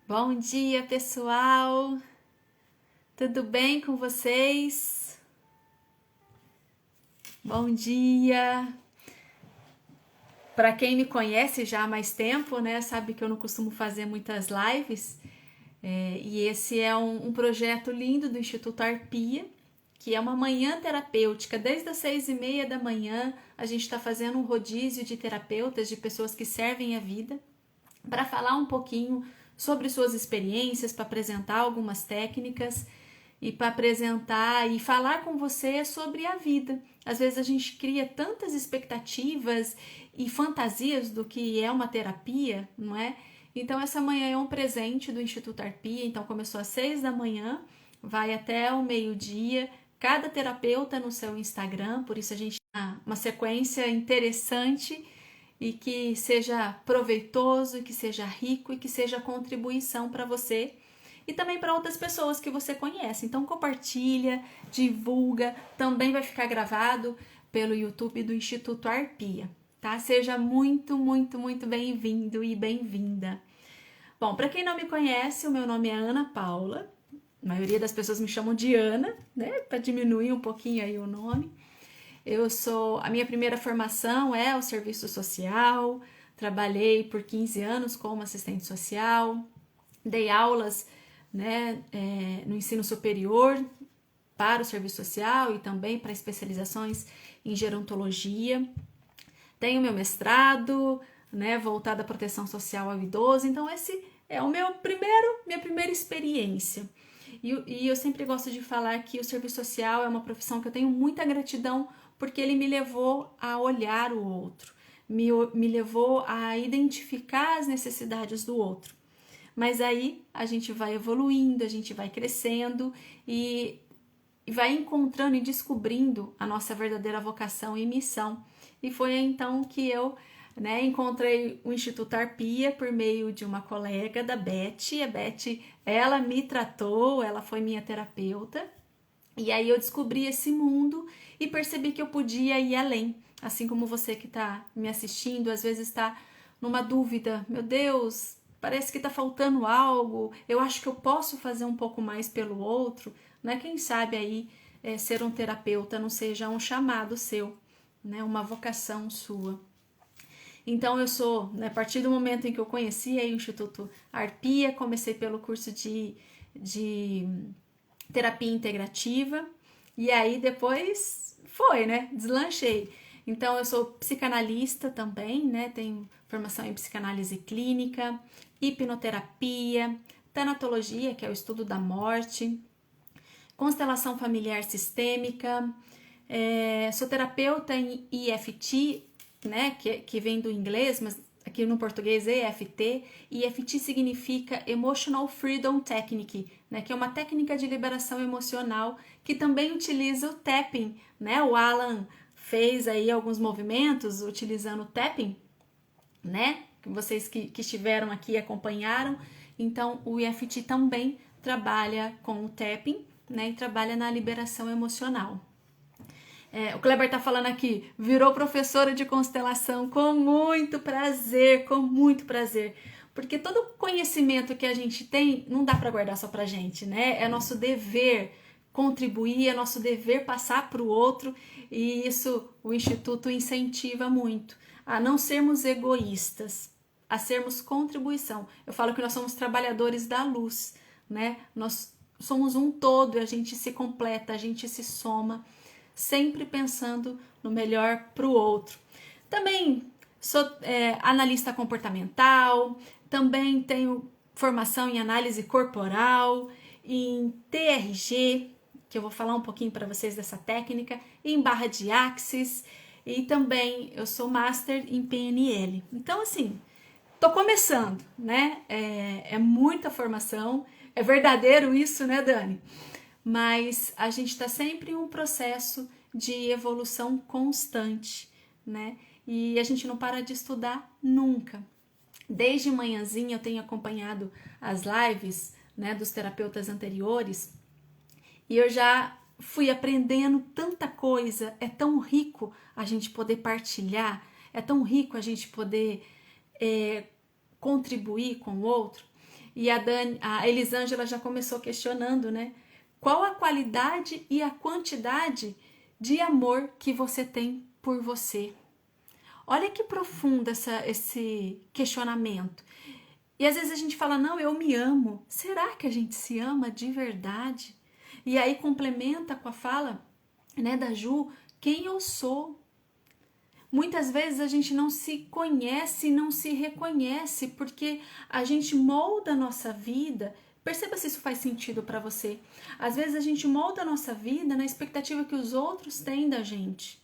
Bom dia, pessoal! Tudo bem com vocês? Bom dia! Para quem me conhece já há mais tempo, né, sabe que eu não costumo fazer muitas lives. E esse é um projeto lindo do Instituto Arpia, que é uma manhã terapêutica. Desde as 6h30 da manhã, a gente está fazendo um rodízio de terapeutas, de pessoas que servem a vida, para falar um pouquinho sobre suas experiências, para apresentar algumas técnicas e para apresentar e falar com você sobre a vida. Às vezes a gente cria tantas expectativas e fantasias do que é uma terapia, não é? Então essa manhã é um presente do Instituto Arpia, então começou às 6 da manhã, vai até o meio-dia, cada terapeuta no seu Instagram, por isso a gente tem uma sequência interessante e que seja proveitoso, que seja rico e que seja contribuição para você e também para outras pessoas que você conhece. Então compartilha, divulga, também vai ficar gravado pelo YouTube do Instituto Arpia, tá? Seja muito, muito, muito bem-vindo e bem-vinda. Bom, para quem não me conhece, o meu nome é Ana Paula. A maioria das pessoas me chamam de Ana, né? Para diminuir um pouquinho aí o nome. A minha primeira formação é o serviço social, trabalhei por 15 anos como assistente social, dei aulas, né, no ensino superior para o serviço social e também para especializações em gerontologia. Tenho meu mestrado, né, voltado à proteção social ao idoso, então esse é minha primeira experiência. E eu sempre gosto de falar que o serviço social é uma profissão que eu tenho muita gratidão porque ele me levou a olhar o outro, me levou a identificar as necessidades do outro. Mas aí a gente vai evoluindo, a gente vai crescendo e vai encontrando e descobrindo a nossa verdadeira vocação e missão. E foi então que eu, né, encontrei o Instituto Arpia por meio de uma colega da Beth. A Beth, ela me tratou, ela foi minha terapeuta. E aí eu descobri esse mundo e percebi que eu podia ir além. Assim como você que está me assistindo, às vezes está numa dúvida. Meu Deus, parece que está faltando algo. Eu acho que eu posso fazer um pouco mais pelo outro. Né? Quem sabe aí ser um terapeuta não seja um chamado seu, né? Uma vocação sua. Então eu sou, né, a partir do momento em que eu conheci aí o Instituto Arpia, comecei pelo curso de terapia integrativa, e aí depois foi, né? Deslanchei. Então eu sou psicanalista também, né? Tenho formação em psicanálise clínica, hipnoterapia, tanatologia, que é o estudo da morte, constelação familiar sistêmica, sou terapeuta em EFT, né? Que vem do inglês, mas aqui no português é EFT. EFT significa Emotional Freedom Technique, né, que é uma técnica de liberação emocional que também utiliza o tapping, né? O Alan fez aí alguns movimentos utilizando o tapping, né? Vocês que estiveram aqui acompanharam. Então o EFT também trabalha com o tapping, né? E trabalha na liberação emocional. O Kleber tá falando aqui, virou professora de constelação com muito prazer, com muito prazer. Porque todo conhecimento que a gente tem não dá para guardar só pra gente, né? É nosso dever contribuir, é nosso dever passar para o outro, e isso o Instituto incentiva muito, a não sermos egoístas, a sermos contribuição. Eu falo que nós somos trabalhadores da luz, né? Nós somos um todo, a gente se completa, a gente se soma, sempre pensando no melhor para o outro. Também sou analista comportamental, também tenho formação em análise corporal, em TRG, que eu vou falar um pouquinho para vocês dessa técnica, em barra de axis, e também eu sou master em PNL. Então, assim, tô começando, né? É muita formação, é verdadeiro isso, né, Dani? Mas a gente está sempre em um processo de evolução constante, né? E a gente não para de estudar nunca. Desde manhãzinha eu tenho acompanhado as lives, né, dos terapeutas anteriores e eu já fui aprendendo tanta coisa. É tão rico a gente poder partilhar, é tão rico a gente poder contribuir com o outro. E a Elisângela já começou questionando, né? Qual a qualidade e a quantidade de amor que você tem por você? Olha que profundo esse questionamento. E às vezes a gente fala, não, eu me amo. Será que a gente se ama de verdade? E aí complementa com a fala, né, da Ju, quem eu sou. Muitas vezes a gente não se conhece, não se reconhece, porque a gente molda a nossa vida. Perceba se isso faz sentido para você. Às vezes a gente molda a nossa vida na expectativa que os outros têm da gente,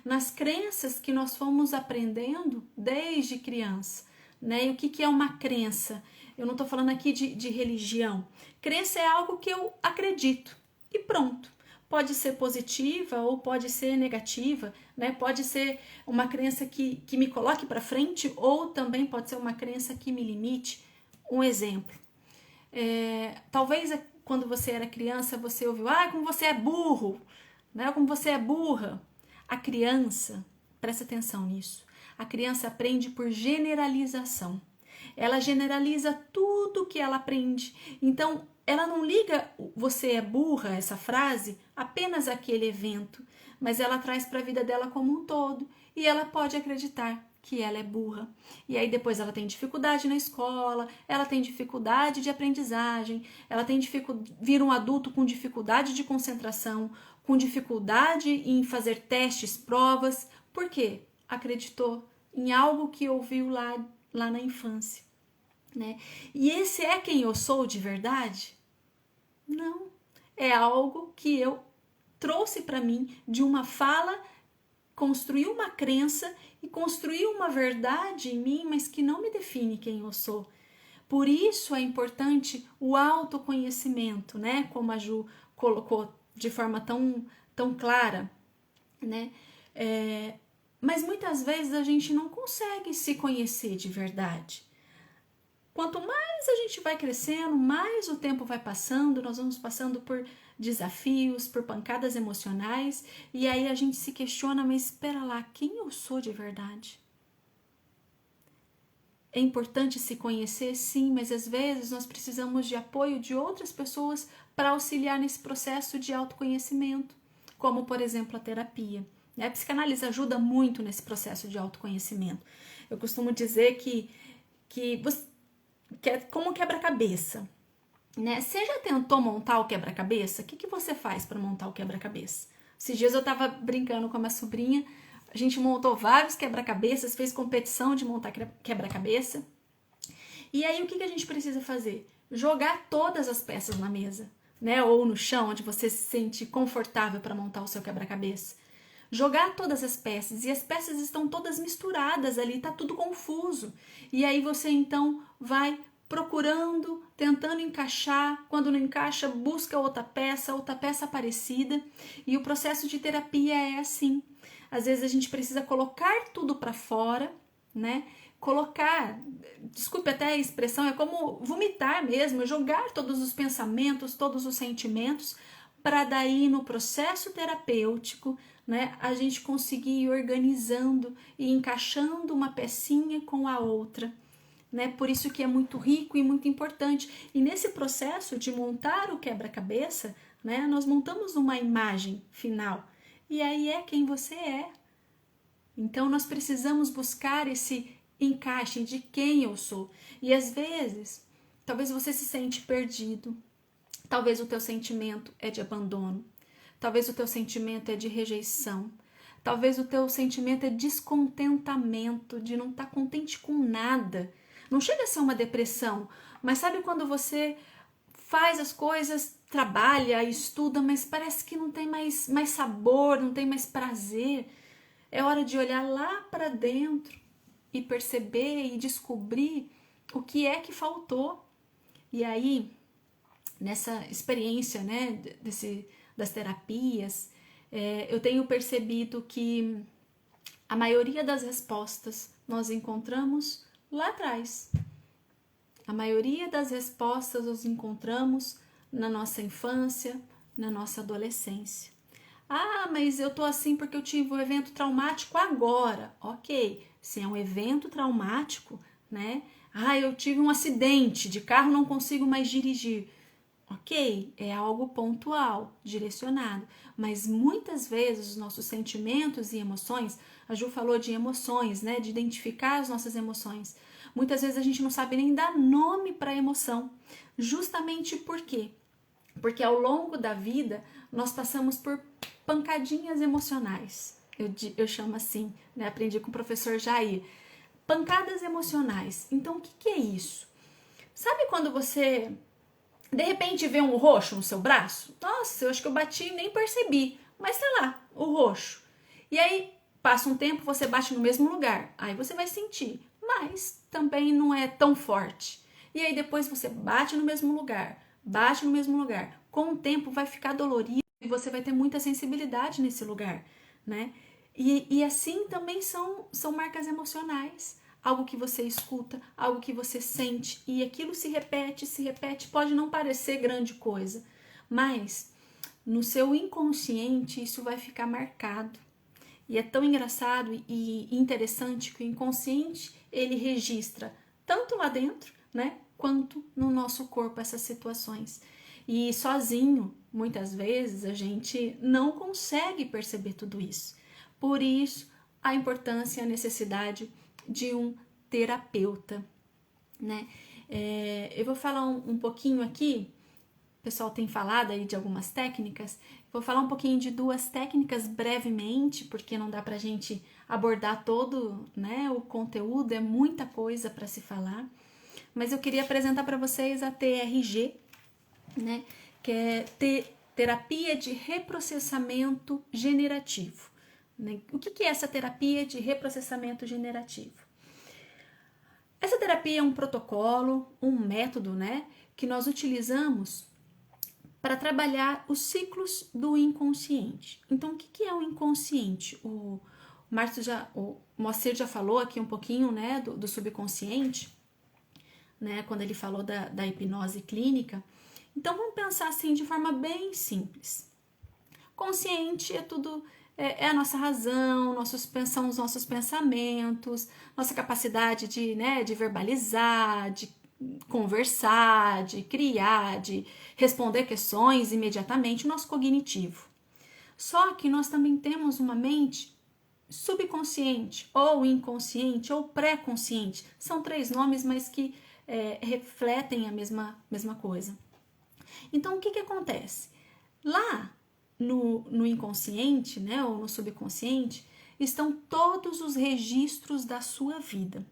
nas crenças que nós fomos aprendendo desde criança, né? E o que é uma crença? Eu não estou falando aqui de religião. Crença é algo que eu acredito e pronto. Pode ser positiva ou pode ser negativa, né? Pode ser uma crença que me coloque para frente ou também pode ser uma crença que me limite. Um exemplo. Talvez quando você era criança você ouviu, como você é burro, né? Como você é burra. A criança, presta atenção nisso, a criança aprende por generalização. Ela generaliza tudo que ela aprende. Então, ela não liga você é burra, essa frase, apenas aquele evento, mas ela traz para a vida dela como um todo e ela pode acreditar que ela é burra. E aí depois ela tem dificuldade na escola, ela tem dificuldade de aprendizagem, ela tem vira um adulto com dificuldade de concentração, com dificuldade em fazer testes, provas. Por quê? Acreditou em algo que ouviu lá na infância, né? E esse é quem eu sou de verdade? Não. É algo que eu trouxe para mim de uma fala, construí uma crença e construí uma verdade em mim, mas que não me define quem eu sou. Por isso é importante o autoconhecimento, né? Como a Ju colocou de forma tão clara, né? Mas muitas vezes a gente não consegue se conhecer de verdade. Quanto mais a gente vai crescendo, mais o tempo vai passando, nós vamos passando por desafios, por pancadas emocionais, e aí a gente se questiona, mas espera lá, quem eu sou de verdade? É importante se conhecer, sim, mas às vezes nós precisamos de apoio de outras pessoas para auxiliar nesse processo de autoconhecimento, como, por exemplo, a terapia. A psicanálise ajuda muito nesse processo de autoconhecimento. Eu costumo dizer que é como quebra-cabeça. Né? Você já tentou montar o quebra-cabeça? O que você faz para montar o quebra-cabeça? Esses dias eu estava brincando com a minha sobrinha, a gente montou vários quebra-cabeças, fez competição de montar quebra-cabeça. E aí o que a gente precisa fazer? Jogar todas as peças na mesa, né? Ou no chão, onde você se sente confortável para montar o seu quebra-cabeça. Jogar todas as peças, e as peças estão todas misturadas ali, tá tudo confuso. E aí você então vai procurando, tentando encaixar, quando não encaixa, busca outra peça parecida. E o processo de terapia é assim. Às vezes a gente precisa colocar tudo para fora, né? Colocar, desculpe até a expressão, é como vomitar mesmo, jogar todos os pensamentos, todos os sentimentos, para daí no processo terapêutico, né, a gente conseguir ir organizando e encaixando uma pecinha com a outra. Né? Por isso que é muito rico e muito importante. E nesse processo de montar o quebra-cabeça, né, nós montamos uma imagem final. E aí é quem você é. Então nós precisamos buscar esse encaixe de quem eu sou. E às vezes, talvez você se sente perdido. Talvez o teu sentimento é de abandono. Talvez o teu sentimento é de rejeição. Talvez o teu sentimento é descontentamento, de não estar contente com nada. Não chega a ser uma depressão, mas sabe quando você faz as coisas, trabalha, estuda, mas parece que não tem mais sabor, não tem mais prazer. É hora de olhar lá para dentro e perceber e descobrir o que é que faltou. E aí, nessa experiência, né, das terapias, eu tenho percebido que a maioria das respostas nós encontramos lá atrás. A maioria das respostas nós encontramos na nossa infância, na nossa adolescência. Mas eu tô assim porque eu tive um evento traumático agora. Ok, se é um evento traumático, né? Ah, eu tive um acidente de carro, não consigo mais dirigir. Ok, é algo pontual, direcionado, mas muitas vezes os nossos sentimentos e emoções, a Ju falou de emoções, né, de identificar as nossas emoções. Muitas vezes a gente não sabe nem dar nome para a emoção, justamente por quê? Porque ao longo da vida nós passamos por pancadinhas emocionais. Eu chamo assim, né? Aprendi com o professor Jair. Pancadas emocionais. Então, o que é isso? Sabe quando você de repente vê um roxo no seu braço? Nossa, eu acho que eu bati e nem percebi. Mas tá lá, o roxo. E aí, passa um tempo, você bate no mesmo lugar. Aí você vai sentir, mas também não é tão forte. E aí depois você bate no mesmo lugar, bate no mesmo lugar. Com o tempo vai ficar dolorido e você vai ter muita sensibilidade nesse lugar, né? E assim também são marcas emocionais. Algo que você escuta, algo que você sente, e aquilo se repete, pode não parecer grande coisa, mas no seu inconsciente isso vai ficar marcado. E é tão engraçado e interessante que o inconsciente ele registra tanto lá dentro, né, quanto no nosso corpo essas situações. E sozinho, muitas vezes, a gente não consegue perceber tudo isso. Por isso, a importância e a necessidade de um terapeuta, né? Eu vou falar um pouquinho aqui, o pessoal tem falado aí de algumas técnicas, vou falar um pouquinho de duas técnicas brevemente, porque não dá pra gente abordar todo, né, o conteúdo, é muita coisa para se falar, mas eu queria apresentar para vocês a TRG, né, que é terapia de reprocessamento generativo. Né? O que é essa terapia de reprocessamento generativo? Essa terapia é um protocolo, um método, né, que nós utilizamos para trabalhar os ciclos do inconsciente. Então, o que é o inconsciente? O Moacir já falou aqui um pouquinho, né, do subconsciente, né, quando ele falou da hipnose clínica. Então, vamos pensar assim de forma bem simples. Consciente é tudo, é a nossa razão, são os nossos pensamentos, nossa capacidade de verbalizar, de conversar, de criar, de responder questões imediatamente, o nosso cognitivo. Só que nós também temos uma mente subconsciente, ou inconsciente, ou pré-consciente. São três nomes, mas que refletem a mesma coisa. Então, o que acontece? Lá no inconsciente, né, ou no subconsciente, estão todos os registros da sua vida.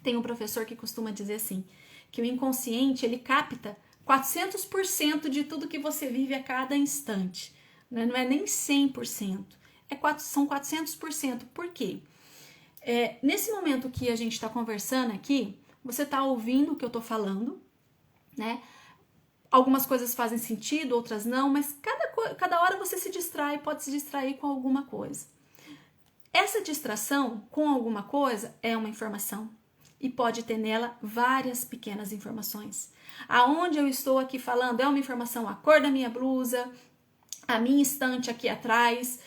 Tem um professor que costuma dizer assim, que o inconsciente, ele capta 400% de tudo que você vive a cada instante. Né? Não é nem 100%, são 400%. Por quê? Nesse momento que a gente está conversando aqui, você está ouvindo o que eu estou falando, né? Algumas coisas fazem sentido, outras não, mas cada hora você se distrai, pode se distrair com alguma coisa. Essa distração com alguma coisa é uma informação e pode ter nela várias pequenas informações. Aonde eu estou aqui falando é uma informação, a cor da minha blusa, a minha estante aqui atrás,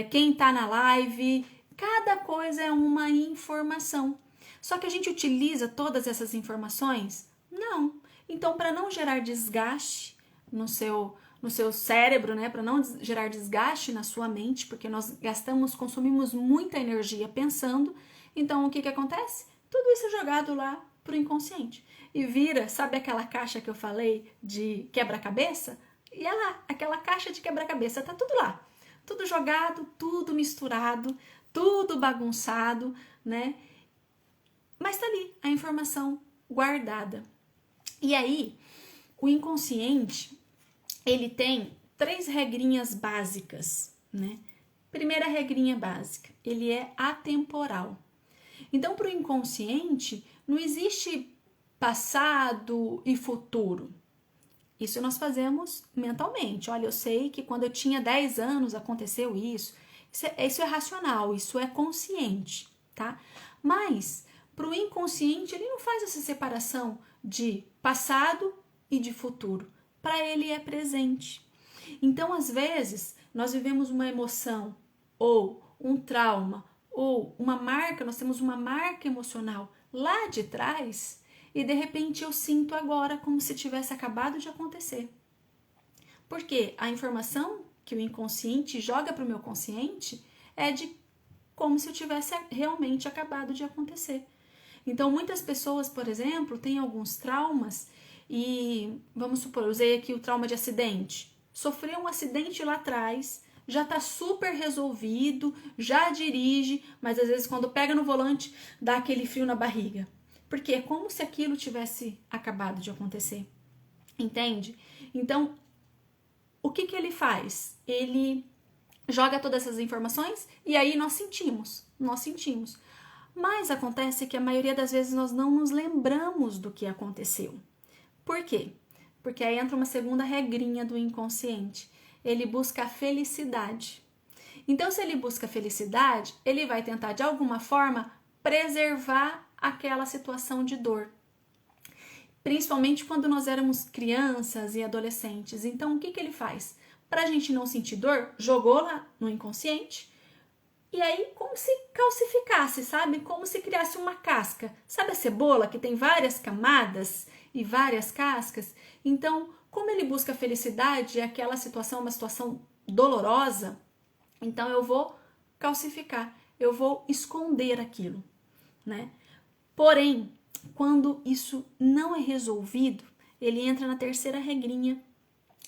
quem está na live, cada coisa é uma informação. Só que a gente utiliza todas essas informações? Não. Então, para não gerar desgaste no seu cérebro, né, para não gerar desgaste na sua mente, porque nós consumimos muita energia pensando, então o que acontece? Tudo isso é jogado lá pro inconsciente. E vira, sabe aquela caixa que eu falei de quebra-cabeça? E é lá, aquela caixa de quebra-cabeça, tá tudo lá. Tudo jogado, tudo misturado, tudo bagunçado, né? Mas tá ali, a informação guardada. E aí, o inconsciente, ele tem 3 regrinhas básicas, né? Primeira regrinha básica, ele é atemporal. Então, para o inconsciente, não existe passado e futuro. Isso nós fazemos mentalmente. Olha, eu sei que quando eu tinha 10 anos aconteceu isso. Isso é racional, isso é consciente, tá? Mas, para o inconsciente, ele não faz essa separação de passado e de futuro. Para ele é presente. Então, às vezes, nós vivemos uma emoção ou um trauma ou uma marca, nós temos uma marca emocional lá de trás e de repente eu sinto agora como se tivesse acabado de acontecer. Porque a informação que o inconsciente joga para o meu consciente é de como se eu tivesse realmente acabado de acontecer. Então, muitas pessoas, por exemplo, têm alguns traumas e, vamos supor, eu usei aqui o trauma de acidente. Sofreu um acidente lá atrás, já está super resolvido, já dirige, mas às vezes quando pega no volante dá aquele frio na barriga. Porque é como se aquilo tivesse acabado de acontecer. Entende? Então, o que ele faz? Ele joga todas essas informações e aí nós sentimos. Mas acontece que a maioria das vezes nós não nos lembramos do que aconteceu. Por quê? Porque aí entra uma segunda regrinha do inconsciente. Ele busca a felicidade. Então, se ele busca a felicidade, ele vai tentar de alguma forma preservar aquela situação de dor. Principalmente quando nós éramos crianças e adolescentes. Então, o que ele faz? Para a gente não sentir dor, jogou lá no inconsciente e aí como se calcificasse, sabe? Como se criasse uma casca. Sabe a cebola que tem várias camadas e várias cascas? Então, como ele busca a felicidade e aquela situação é uma situação dolorosa, então eu vou calcificar, eu vou esconder aquilo, né? Porém, quando isso não é resolvido, ele entra na terceira regrinha,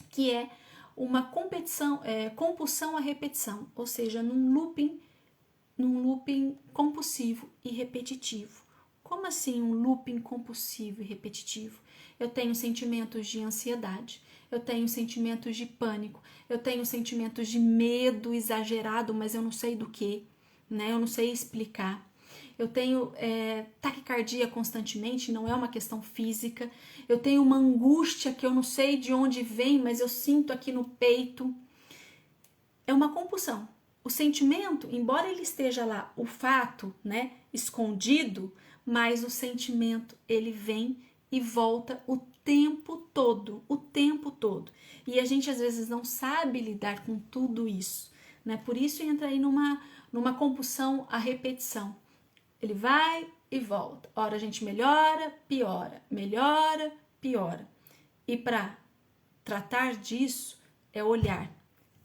que é uma compulsão à repetição, ou seja, num looping compulsivo e repetitivo. Como assim um looping compulsivo e repetitivo? Eu tenho sentimentos de ansiedade, eu tenho sentimentos de pânico, eu tenho sentimentos de medo exagerado, mas eu não sei do que, né? Eu não sei explicar. Eu tenho taquicardia constantemente, não é uma questão física. Eu tenho uma angústia que eu não sei de onde vem, mas eu sinto aqui no peito. É uma compulsão. O sentimento, embora ele esteja lá, o fato, né, escondido, mas o sentimento, ele vem e volta o tempo todo. E a gente às vezes não sabe lidar com tudo isso, né? Por isso entra aí numa compulsão à repetição. Ele vai e volta. Ora a gente melhora, piora. E para tratar disso é olhar,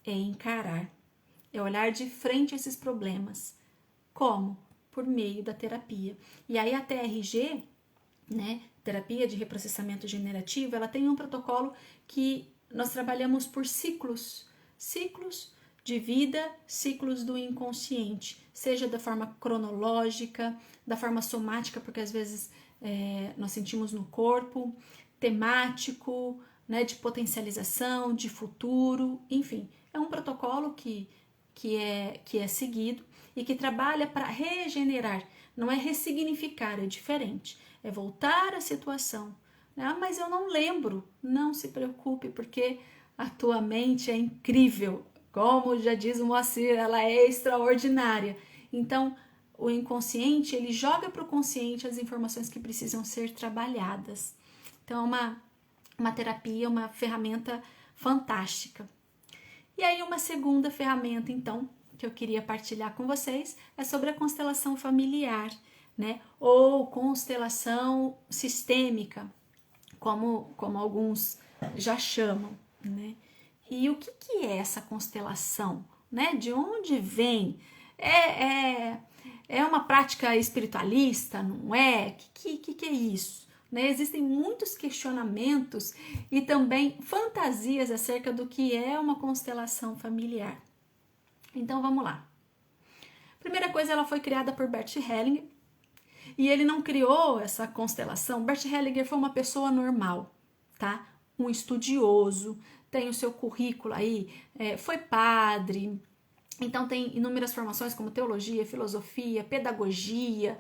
é encarar, é olhar de frente a esses problemas. Como? Por meio da terapia. E aí a TRG, né, terapia de reprocessamento generativo, ela tem um protocolo que nós trabalhamos por ciclos de vida, ciclos do inconsciente, seja da forma cronológica, da forma somática, porque às vezes nós sentimos no corpo, temático, né, de potencialização, de futuro, enfim, é um protocolo que é seguido e que trabalha para regenerar, não é ressignificar, é diferente, é voltar à situação. Ah, mas eu não lembro, não se preocupe, porque a tua mente é incrível. Como já diz o Moacir, ela é extraordinária. Então, o inconsciente, ele joga para o consciente as informações que precisam ser trabalhadas. Então, é uma terapia, uma ferramenta fantástica. E aí, uma segunda ferramenta, então, que eu queria partilhar com vocês, é sobre a constelação familiar, né? Ou constelação sistêmica, como alguns já chamam, né? E o que é essa constelação, né? De onde vem? É uma prática espiritualista, não é? Que é isso? Né? Existem muitos questionamentos e também fantasias acerca do que é uma constelação familiar. Então vamos lá. Primeira coisa, ela foi criada por Bert Hellinger e ele não criou essa constelação. Bert Hellinger foi uma pessoa normal, tá? Um estudioso, tem o seu currículo aí, foi padre, então tem inúmeras formações como teologia, filosofia, pedagogia,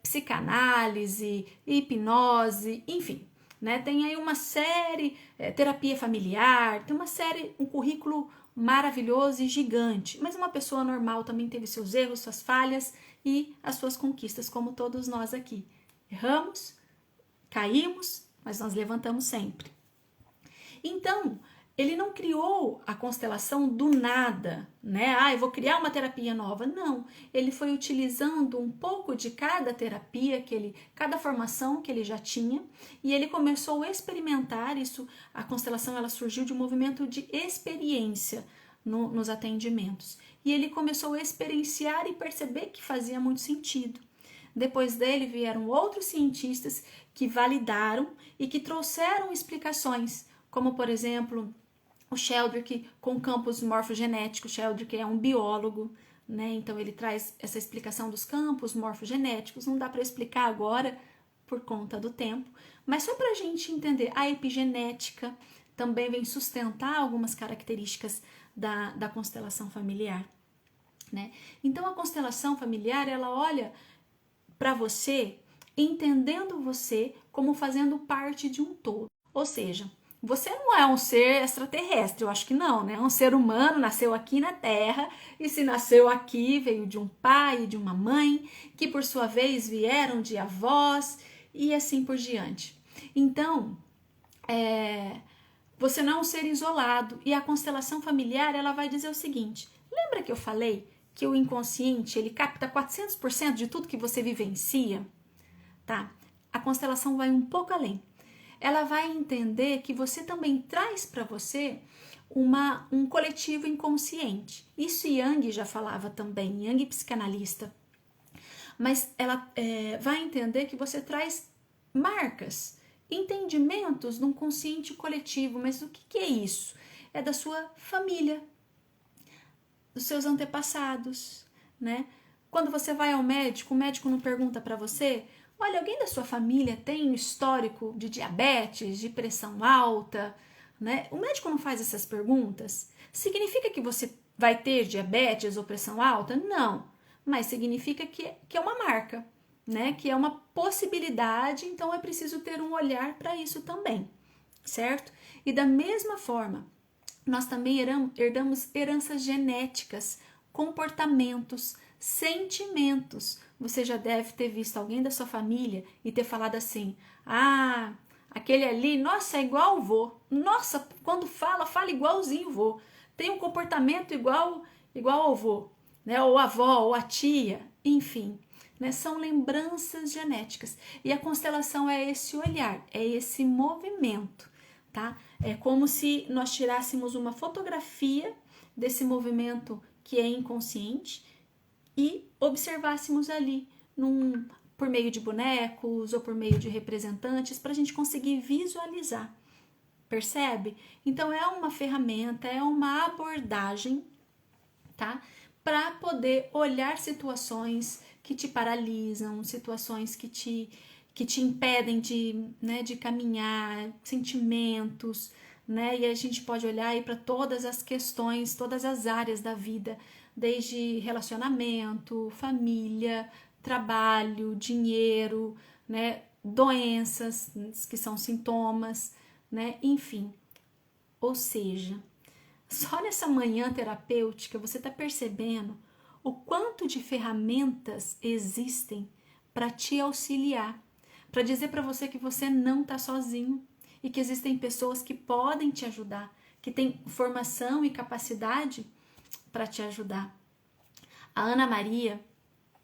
psicanálise, hipnose, enfim, né? Tem aí uma série, terapia familiar, tem uma série, um currículo maravilhoso e gigante, mas uma pessoa normal também teve seus erros, suas falhas e as suas conquistas, como todos nós aqui. Erramos, caímos, mas nós levantamos sempre. Então, ele não criou a constelação do nada, né? Ah, eu vou criar uma terapia nova. Não, ele foi utilizando um pouco de cada terapia cada formação que ele já tinha, e ele começou a experimentar isso. A constelação ela surgiu de um movimento de experiência nos atendimentos. E ele começou a experienciar e perceber que fazia muito sentido. Depois dele vieram outros cientistas que validaram e que trouxeram explicações, como por exemplo o Sheldrick com campos morfogenéticos. O Sheldrick é um biólogo, né? Então ele traz essa explicação dos campos morfogenéticos. Não dá para explicar agora por conta do tempo, mas só para a gente entender. A epigenética também vem sustentar algumas características da constelação familiar, né? Então a constelação familiar ela olha para você, entendendo você como fazendo parte de um todo. Ou seja, você não é um ser extraterrestre, eu acho que não, né? É um ser humano, nasceu aqui na Terra, e se nasceu aqui, veio de um pai e de uma mãe, que por sua vez vieram de avós, e assim por diante. Então, você não é um ser isolado, e a constelação familiar, ela vai dizer o seguinte, lembra que eu falei que o inconsciente, ele capta 400% de tudo que você vivencia? Tá? A constelação vai um pouco além. Ela vai entender que você também traz para você um coletivo inconsciente. Isso Jung já falava também, Jung psicanalista. Mas ela vai entender que você traz marcas, entendimentos de um consciente coletivo. Mas o que é isso? É da sua família, dos seus antepassados, né? Quando você vai ao médico, o médico não pergunta para você: olha, alguém da sua família tem um histórico de diabetes, de pressão alta, né? O médico não faz essas perguntas. Significa que você vai ter diabetes ou pressão alta? Não, mas significa que é uma marca, né? Que é uma possibilidade, então é preciso ter um olhar para isso também, certo? E da mesma forma, nós também herdamos heranças genéticas, comportamentos, sentimentos. Você já deve ter visto alguém da sua família e ter falado assim: ah, aquele ali, nossa, é igual o vô. Nossa, quando fala igualzinho o vô. Tem um comportamento igual ao vô, né? Ou a avó, ou a tia, enfim. Né? São lembranças genéticas. E a constelação é esse olhar, é esse movimento. Tá? É como se nós tirássemos uma fotografia desse movimento que é inconsciente e observássemos ali por meio de bonecos ou por meio de representantes para a gente conseguir visualizar. Percebe? Então é uma ferramenta, é uma abordagem, tá? Para poder olhar situações que te paralisam, situações que te impedem de caminhar, sentimentos, né? E a gente pode olhar aí para todas as questões, todas as áreas da vida, desde relacionamento, família, trabalho, dinheiro, né? Doenças, que são sintomas, né? Enfim. Ou seja, só nessa manhã terapêutica você está percebendo o quanto de ferramentas existem para te auxiliar, para dizer para você que você não está sozinho e que existem pessoas que podem te ajudar, que têm formação e capacidade para te ajudar. A Ana Maria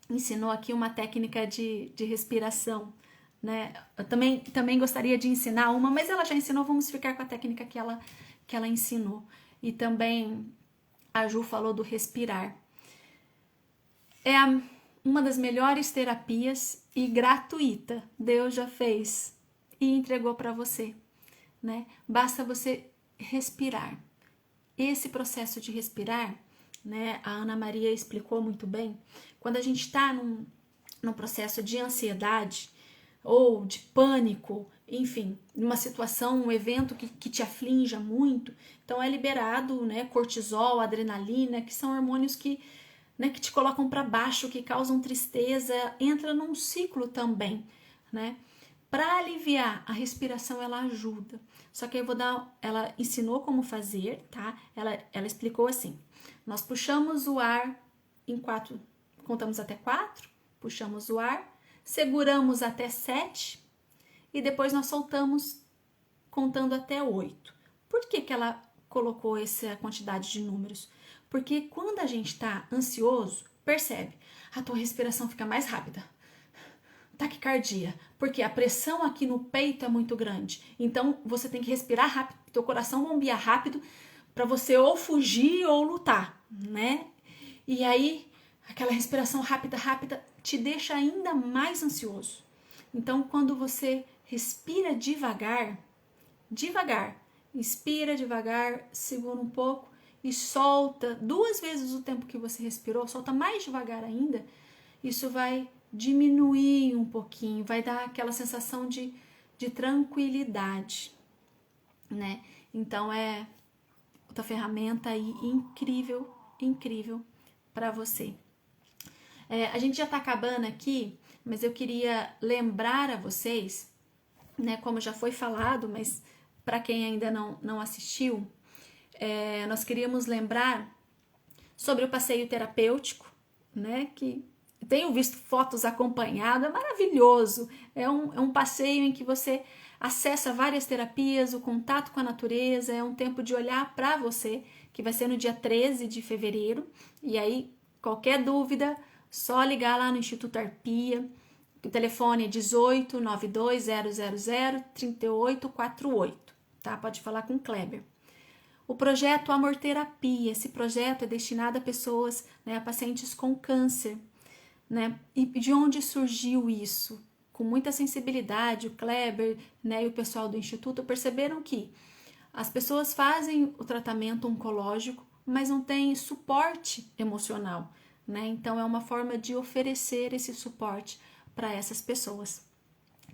ensinou aqui uma técnica de respiração, né? Eu também gostaria de ensinar uma, mas ela já ensinou, vamos ficar com a técnica que ela ensinou. E também a Ju falou do respirar. É uma das melhores terapias e gratuita. Deus já fez e entregou para você, né? Basta você respirar. Esse processo de respirar, né? A Ana Maria explicou muito bem. Quando a gente está num processo de ansiedade ou de pânico, enfim, numa situação, um evento que te aflinja muito, então é liberado, né, cortisol, adrenalina, que são hormônios que te colocam para baixo, que causam tristeza, entra num ciclo também, né? Para aliviar, a respiração ela ajuda. Só que ela ensinou como fazer, tá? Ela explicou assim: nós puxamos o ar em 4, contamos até 4, puxamos o ar, seguramos até 7 e depois nós soltamos contando até 8. Por que ela colocou essa quantidade de números? Porque quando a gente está ansioso, percebe, a tua respiração fica mais rápida. Taquicardia, porque a pressão aqui no peito é muito grande. Então você tem que respirar rápido, teu coração bombear rápido para você ou fugir ou lutar, né? E aí aquela respiração rápida te deixa ainda mais ansioso. Então quando você respira devagar, inspira devagar, segura um pouco e solta 2 vezes o tempo que você respirou, solta mais devagar ainda, isso vai diminuir um pouquinho, vai dar aquela sensação de tranquilidade, né? Então é outra ferramenta aí incrível para você. A gente já tá acabando aqui, mas eu queria lembrar a vocês, né, como já foi falado, mas para quem ainda não assistiu, nós queríamos lembrar sobre o passeio terapêutico, né, que tenho visto fotos acompanhadas, é maravilhoso. É um passeio em que você acessa várias terapias, o contato com a natureza, é um tempo de olhar para você, que vai ser no dia 13 de fevereiro. E aí, qualquer dúvida, só ligar lá no Instituto Arpia. O telefone é 18 92 000 3848, tá? Pode falar com o Kleber. O projeto Amor Terapia, esse projeto é destinado a pessoas, né, a pacientes com câncer, né? E de onde surgiu isso? Com muita sensibilidade, o Kleber, né, e o pessoal do Instituto perceberam que as pessoas fazem o tratamento oncológico, mas não tem suporte emocional, né? Então é uma forma de oferecer esse suporte para essas pessoas,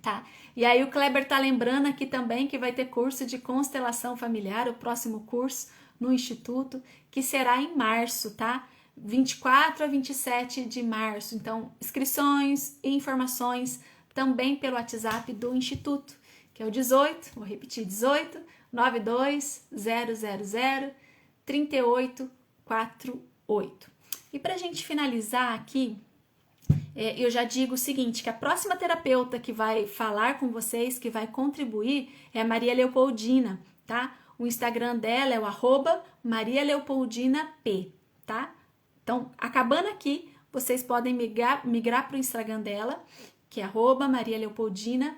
tá? E aí o Kleber tá lembrando aqui também que vai ter curso de constelação familiar, o próximo curso no Instituto, que será em março, tá? 24 a 27 de março. Então, inscrições e informações também pelo WhatsApp do Instituto, que é o 18, vou repetir, 18 92 000 3848. E para a gente finalizar aqui, eu já digo o seguinte, que a próxima terapeuta que vai falar com vocês, que vai contribuir, é a Maria Leopoldina, tá? O Instagram dela é o @marialeopoldinap, tá? Então, acabando aqui, vocês podem migrar para o Instagram dela, que é @marialeopoldinap,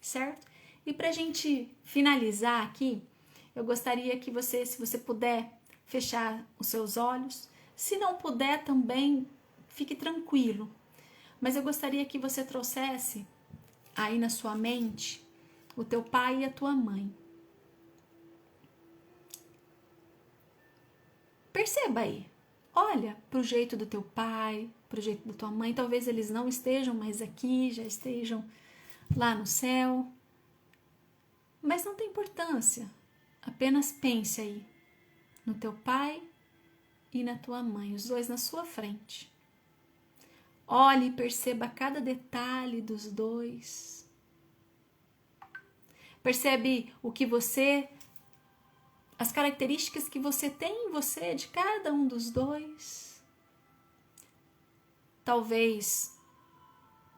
certo? E para a gente finalizar aqui, eu gostaria que você, se você puder, fechar os seus olhos. Se não puder também, fique tranquilo. Mas eu gostaria que você trouxesse aí na sua mente o teu pai e a tua mãe. Perceba aí. Olha pro jeito do teu pai, pro jeito da tua mãe. Talvez eles não estejam mais aqui, já estejam lá no céu. Mas não tem importância. Apenas pense aí no teu pai e na tua mãe, os dois na sua frente. Olhe e perceba cada detalhe dos dois. Percebe o que você, as características que você tem em você de cada um dos dois. Talvez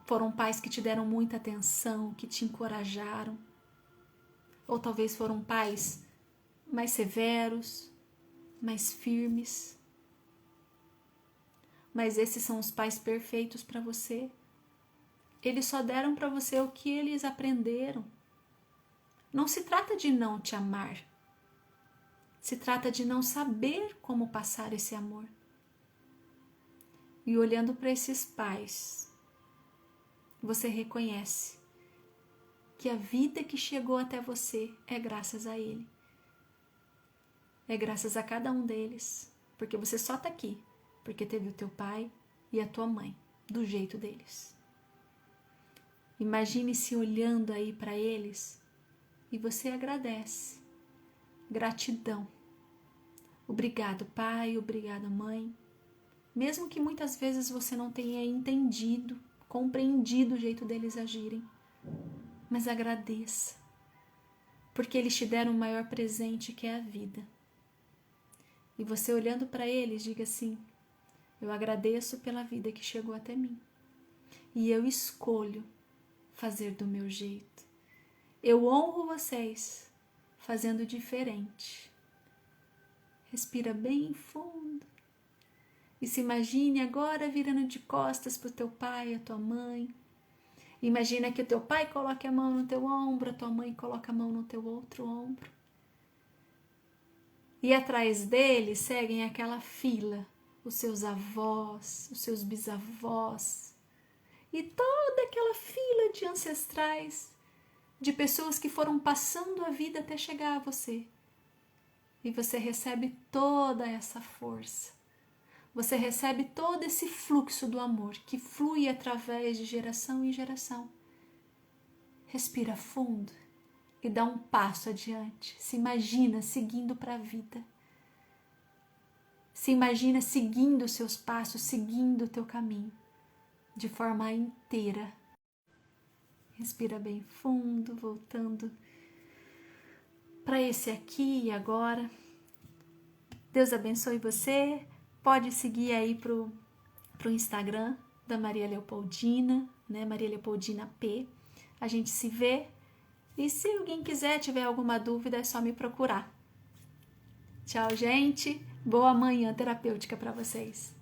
foram pais que te deram muita atenção, que te encorajaram. Ou talvez foram pais mais severos, mais firmes. Mas esses são os pais perfeitos para você. Eles só deram para você o que eles aprenderam. Não se trata de não te amar. Se trata de não saber como passar esse amor. E olhando para esses pais, você reconhece que a vida que chegou até você é graças a ele. É graças a cada um deles. Porque você só está aqui porque teve o teu pai e a tua mãe, do jeito deles. Imagine-se olhando aí para eles e você agradece. Gratidão. Obrigado, pai, obrigado, mãe. Mesmo que muitas vezes você não tenha entendido, compreendido o jeito deles agirem, mas agradeça, porque eles te deram o maior presente, que é a vida. E você olhando para eles, diga assim: eu agradeço pela vida que chegou até mim. E eu escolho fazer do meu jeito. Eu honro vocês fazendo diferente. Respira bem fundo. E se imagine agora virando de costas para o teu pai, a tua mãe. Imagina que o teu pai coloque a mão no teu ombro, a tua mãe coloca a mão no teu outro ombro. E atrás deles seguem aquela fila, os seus avós, os seus bisavós. E toda aquela fila de ancestrais, de pessoas que foram passando a vida até chegar a você. E você recebe toda essa força. Você recebe todo esse fluxo do amor que flui através de geração em geração. Respira fundo e dá um passo adiante. Se imagina seguindo para a vida. Se imagina seguindo os seus passos, seguindo o teu caminho, de forma inteira. Respira bem fundo, voltando para esse aqui e agora. Deus abençoe você. Pode seguir aí pro Instagram da Maria Leopoldina, né? Maria Leopoldina P. A gente se vê. E se alguém quiser, tiver alguma dúvida, é só me procurar. Tchau, gente. Boa manhã terapêutica para vocês.